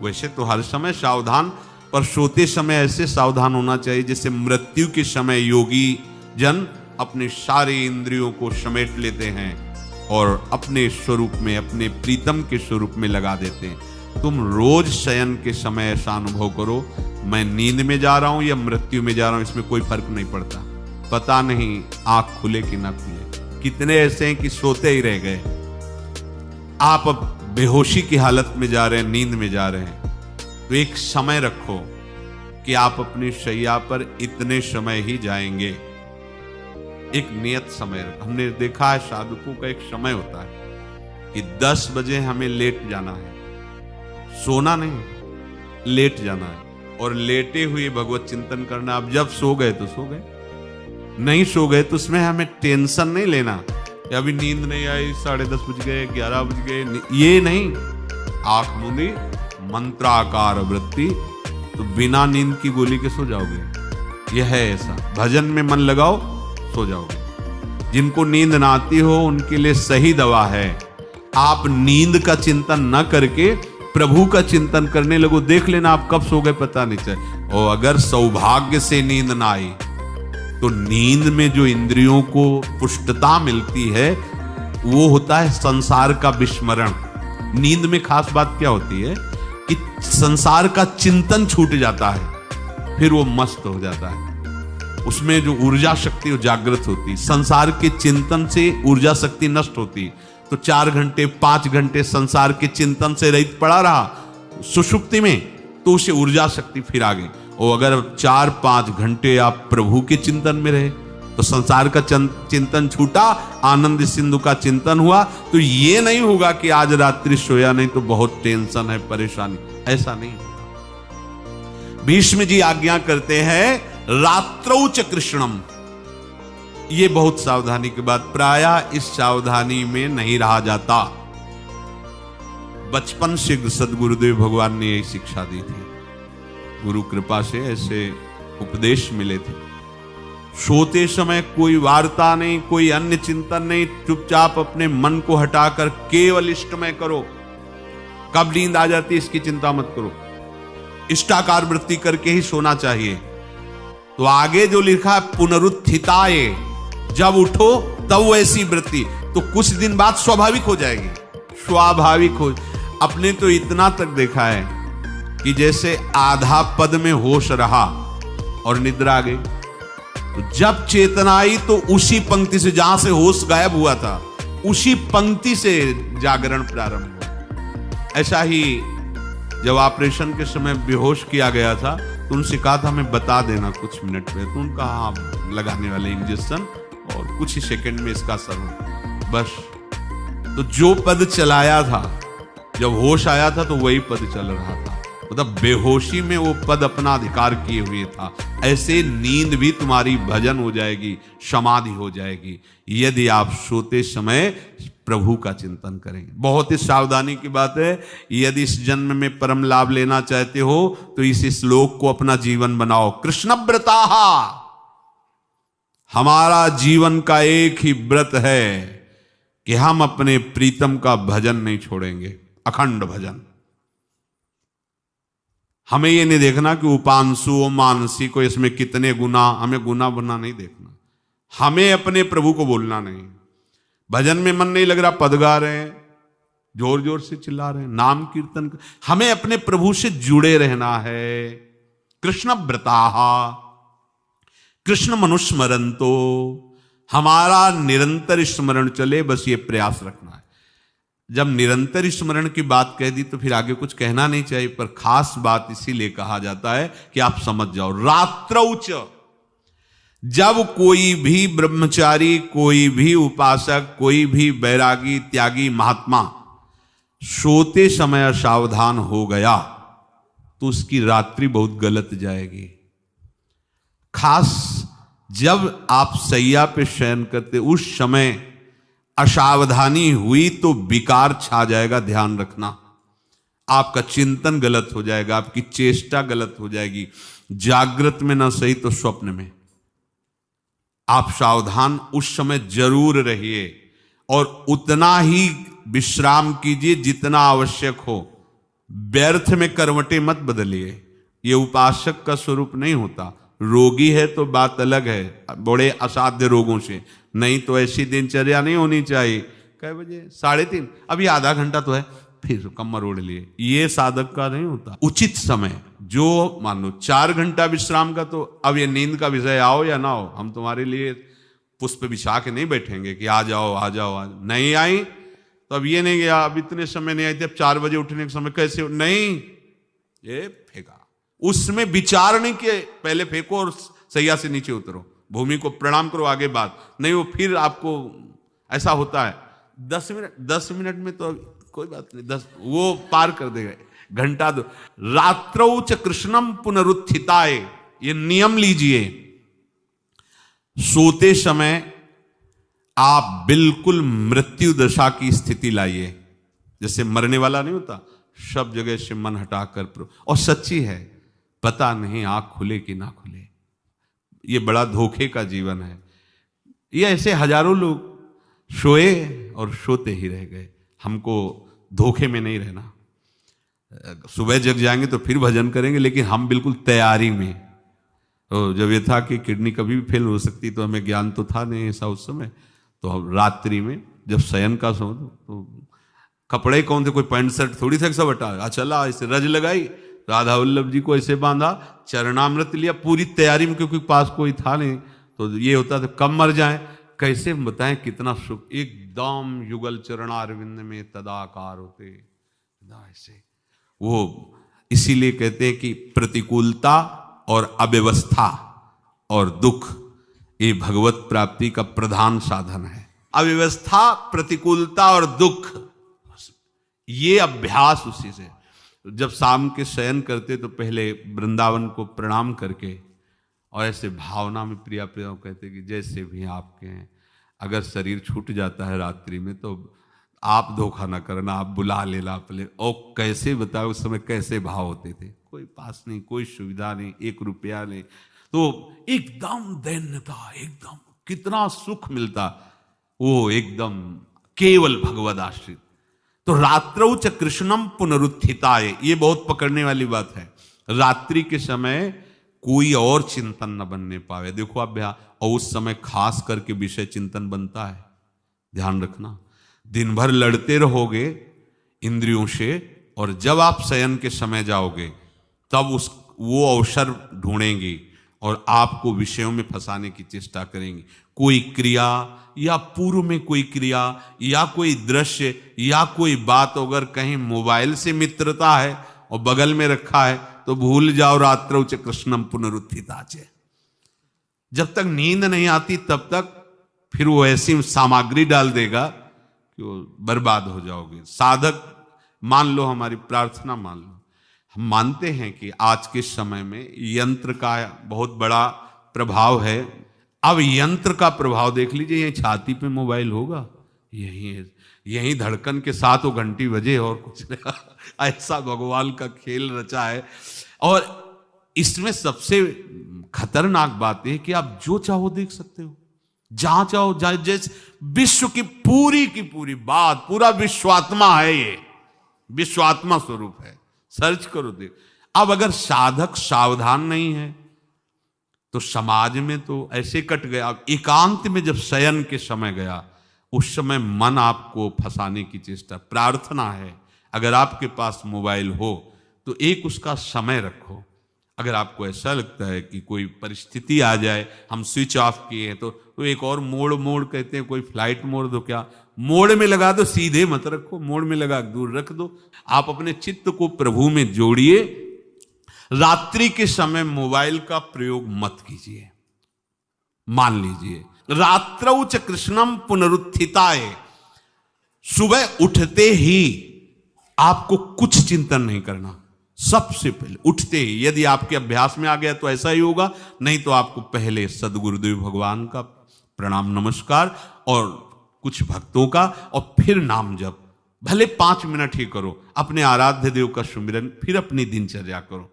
वैसे तो हर समय सावधान, पर सोते समय ऐसे सावधान होना चाहिए जैसे मृत्यु के समय योगी जन अपने सारे इंद्रियों को समेट लेते हैं और अपने स्वरूप में, अपने प्रीतम के स्वरूप में लगा देते हैं। तुम रोज शयन के समय ऐसा अनुभव करो, मैं नींद में जा रहा हूं या मृत्यु में जा रहा हूं, इसमें कोई फर्क नहीं पड़ता। पता नहीं आंख खुले कि ना खुले। कितने ऐसे हैं कि सोते ही रह गए। आप अब बेहोशी की हालत में जा रहे हैं, नींद में जा रहे हैं, तो एक समय रखो कि आप अपनी शैया पर इतने समय ही जाएंगे। एक नियत समय रखो। हमने देखा है साधुकों का एक समय होता है कि 10 बजे हमें लेट जाना है, सोना नहीं, लेट जाना है और लेटे हुए भगवत चिंतन करना। अब जब सो गए तो सो गए, नहीं सो गए तो उसमें हमें टेंशन नहीं लेना कि अभी नींद नहीं आई, 10:30 बज गए, 11 बज गए, ये नहीं। आंख मूंदी, मंत्राकार वृत्ति, तो बिना नींद की गोली के सो जाओगे। यह है ऐसा। भजन में मन लगाओ, सो जाओगे। जिनको नींद ना आती हो उनके लिए सही दवा है, आप नींद का चिंतन न करके प्रभु का चिंतन करने लगो। देख लेना आप कब सो गए पता नहीं चले। और अगर सौभाग्य से नींद ना आई तो नींद में जो इंद्रियों को पुष्टता मिलती है वो होता है संसार का विस्मरण। नींद में खास बात क्या होती है कि संसार का चिंतन छूट जाता है, फिर वो मस्त हो जाता है। उसमें जो ऊर्जा शक्ति वो जागृत होती, संसार के चिंतन से ऊर्जा शक्ति नष्ट होती। तो 4 घंटे 5 घंटे संसार के चिंतन से रहित पड़ा रहा सुषुप्ति में, तो उसे ऊर्जा शक्ति फिर आ गई। और अगर 4-5 घंटे आप प्रभु के चिंतन में रहे तो संसार का चिंतन छूटा, आनंद सिंधु का चिंतन हुआ। तो ये नहीं होगा कि आज रात्रि सोया नहीं तो बहुत टेंशन है, परेशानी, ऐसा नहीं। भीष्म जी आज्ञा करते हैं रात्रौ च कृष्णम। ये बहुत सावधानी की बात, प्रायः इस सावधानी में नहीं रहा जाता। बचपन से सदगुरुदेव भगवान ने यही शिक्षा दी थी, गुरु कृपा से ऐसे उपदेश मिले थे। सोते समय कोई वार्ता नहीं, कोई अन्य चिंतन नहीं, चुपचाप अपने मन को हटाकर केवल इष्टमय करो। कब नींद आ जाती है इसकी चिंता मत करो, इष्टाकार वृत्ति करके ही सोना चाहिए। तो आगे जो लिखा है पुनरुत्थिताये, जब उठो तब वैसी वृत्ति, तो कुछ दिन बाद स्वाभाविक हो जाएगी, स्वाभाविक हो। अपने तो इतना तक देखा है कि जैसे आधा पद में होश रहा और निद्रा आ गई, तो जब चेतना आई तो उसी पंक्ति से, जहां से होश गायब हुआ था, उसी पंक्ति से जागरण प्रारंभ हुआ। ऐसा ही जब ऑपरेशन के समय बेहोश किया गया था तो उनसे कहा था हमें बता देना कुछ मिनट में, तो उनका हाँ लगाने वाले इंजेक्शन और कुछ ही सेकंड में इसका असर हो, बस। तो जो पद चलाया था, जब होश आया था तो वही पद चल रहा था, मतलब बेहोशी में वो पद अपना अधिकार किए हुए था। ऐसे नींद भी तुम्हारी भजन हो जाएगी, समाधि हो जाएगी, यदि आप सोते समय प्रभु का चिंतन करेंगे। बहुत ही सावधानी की बात है। यदि इस जन्म में परम लाभ लेना चाहते हो तो इस श्लोक को अपना जीवन बनाओ। कृष्णव्रताः, हमारा जीवन का एक ही व्रत है कि हम अपने प्रीतम का भजन नहीं छोड़ेंगे, अखंड भजन। हमें ये नहीं देखना कि उपांशु मानसी को इसमें कितने गुना, हमें गुना बुना नहीं देखना। हमें अपने प्रभु को बोलना नहीं। भजन में मन नहीं लग रहा, पद गा रहे हैं, जोर जोर से चिल्ला रहे हैं, नाम कीर्तन, हमें अपने प्रभु से जुड़े रहना है। कृष्ण व्रताः, कृष्ण मनुस्मरन्तो, हमारा निरंतर स्मरण चले, बस ये प्रयास रखना है। जब निरंतर स्मरण की बात कह दी तो फिर आगे कुछ कहना नहीं चाहिए, पर खास बात इसीलिए कहा जाता है कि आप समझ जाओ। रात्रौ च, जब कोई भी ब्रह्मचारी, कोई भी उपासक, कोई भी बैरागी, त्यागी, महात्मा सोते समय सावधान हो गया तो उसकी रात्रि बहुत गलत जाएगी। खास जब आप सैया पे शयन करते उस समय असावधानी हुई तो विकार छा जाएगा, ध्यान रखना। आपका चिंतन गलत हो जाएगा, आपकी चेष्टा गलत हो जाएगी, जागृत में ना सही तो स्वप्न में। आप सावधान उस समय जरूर रहिए और उतना ही विश्राम कीजिए जितना आवश्यक हो। व्यर्थ में करवटें मत बदलिए, ये उपासक का स्वरूप नहीं होता। रोगी है तो बात अलग है, बड़े असाध्य रोगों से, नहीं तो ऐसी दिनचर्या नहीं होनी चाहिए। कै बजे? 3:30, अभी आधा घंटा तो है, फिर कमर ओढ़ लिए, ये साधक का नहीं होता। उचित समय, जो मान लो 4 घंटा विश्राम का, तो अब ये नींद का विषय आओ या ना हो, हम तुम्हारे लिए पुष्प बिछा के नहीं बैठेंगे कि आ जाओ आ जाओ आ जाओ। नहीं आई तो अब ये नहीं गया, अब इतने समय नहीं आई थी, अब 4 बजे उठने के समय कैसे? नहीं, ये फेंका, उसमें विचार नहीं किए, पहले फेंको और सैया से नीचे उतरो, भूमि को प्रणाम करो, आगे बात नहीं। वो फिर आपको ऐसा होता है 10 मिनट में तो कोई बात नहीं, 10 वो पार कर देगा, घंटा दो। रात्रौ च कृष्णम पुनरुत्थिताय, ये नियम लीजिए, सोते समय आप बिल्कुल मृत्यु दशा की स्थिति लाइए, जैसे मरने वाला नहीं होता, सब जगह से मन हटाकर, और सच्ची है, पता नहीं आंख खुले कि ना खुले, ये बड़ा धोखे का जीवन है। ये ऐसे हजारों लोग सोए और सोते ही रह गए। हमको धोखे में नहीं रहना, सुबह जग जाएंगे तो फिर भजन करेंगे, लेकिन हम बिल्कुल तैयारी में। तो जब ये था कि किडनी कभी भी फेल हो सकती, तो हमें ज्ञान तो था नहीं ऐसा उस समय, तो हम रात्रि में जब शयन का समय, तो कपड़े कौन थे, कोई पैंट शर्ट थोड़ी था, सब हटा चला, ऐसे रज लगाई, राधा वल्लभ जी को ऐसे बांधा, चरणामृत लिया, पूरी तैयारी में, क्योंकि पास कोई था नहीं, तो ये होता था कब मर जाए, कैसे बताएं कितना सुख, एकदम युगल चरणारविंद में तदाकार होते ऐसे। वो इसीलिए कहते हैं कि प्रतिकूलता और अव्यवस्था और दुख ये भगवत प्राप्ति का प्रधान साधन है। अव्यवस्था, प्रतिकूलता और दुख, ये अभ्यास उसी से। जब शाम के शयन करते तो पहले वृंदावन को प्रणाम करके, और ऐसे भावना में प्रिया प्रिया कहते कि जैसे भी आपके हैं, अगर शरीर छूट जाता है रात्रि में तो आप धोखा ना करना, आप बुला लेना अपने। और कैसे बताओ उस समय कैसे भाव होते थे, कोई पास नहीं, कोई सुविधा नहीं, 1 रुपया नहीं, तो एकदम दैन्यता, एकदम कितना सुख मिलता, वो एकदम केवल भगवद आश्रित। तो रात्रौ च कृष्णम पुनरुत्थिताय, ये बहुत पकड़ने वाली बात है। रात्रि के समय कोई और चिंतन न बनने पावे, देखो अभ्यास, और उस समय खास करके विषय चिंतन बनता है, ध्यान रखना। दिन भर लड़ते रहोगे इंद्रियों से, और जब आप शयन के समय जाओगे तब वो अवसर ढूंढेंगी और आपको विषयों में फंसाने की चेष्टा करेंगी। कोई क्रिया या पूर्व में कोई क्रिया या कोई दृश्य या कोई बात, अगर कहीं मोबाइल से मित्रता है और बगल में रखा है तो भूल जाओ, रात्रौ च कृष्णम पुनरुत्थिताच। जब तक नींद नहीं आती तब तक फिर वो ऐसी सामग्री डाल देगा कि वो बर्बाद हो जाओगे। साधक मान लो, हमारी प्रार्थना मान लो, हम मानते हैं कि आज के समय में यंत्र का बहुत बड़ा प्रभाव है। अब यंत्र का प्रभाव देख लीजिए, यही छाती पे मोबाइल होगा, यही धड़कन के साथ वो घंटी बजे और कुछ नहीं। ऐसा भगवान का खेल रचा है। और इसमें सबसे खतरनाक बात है कि आप जो चाहो देख सकते हो, जहां चाहो, जैसे विश्व की पूरी बात, पूरा विश्वात्मा है, ये विश्वात्मा स्वरूप है, सर्च करो देख। अब अगर साधक सावधान नहीं है तो समाज में तो ऐसे कट गया। अब एकांत में जब शयन के समय गया, उस समय मन आपको फंसाने की चेष्टा। प्रार्थना है, अगर आपके पास मोबाइल हो तो एक उसका समय रखो। अगर आपको ऐसा लगता है कि कोई परिस्थिति आ जाए, हम स्विच ऑफ किए हैं, तो एक और मोड कहते हैं, कोई फ्लाइट मोड दो, क्या मोड में लगा दो, सीधे मत रखो, मोड में लगा दूर रख दो। आप अपने चित्त को प्रभु में जोड़िए। रात्रि के समय मोबाइल का प्रयोग मत कीजिए। मान लीजिए रात्रौ च कृष्णम पुनरुत्थिताय, सुबह उठते ही आपको कुछ चिंतन नहीं करना। सबसे पहले उठते ही, यदि आपके अभ्यास में आ गया तो ऐसा ही होगा, नहीं तो आपको पहले सदगुरुदेव भगवान का प्रणाम नमस्कार और कुछ भक्तों का, और फिर नाम जप, भले 5 मिनट ही करो, अपने आराध्य देव का सुमिरन, फिर अपनी दिनचर्या करो।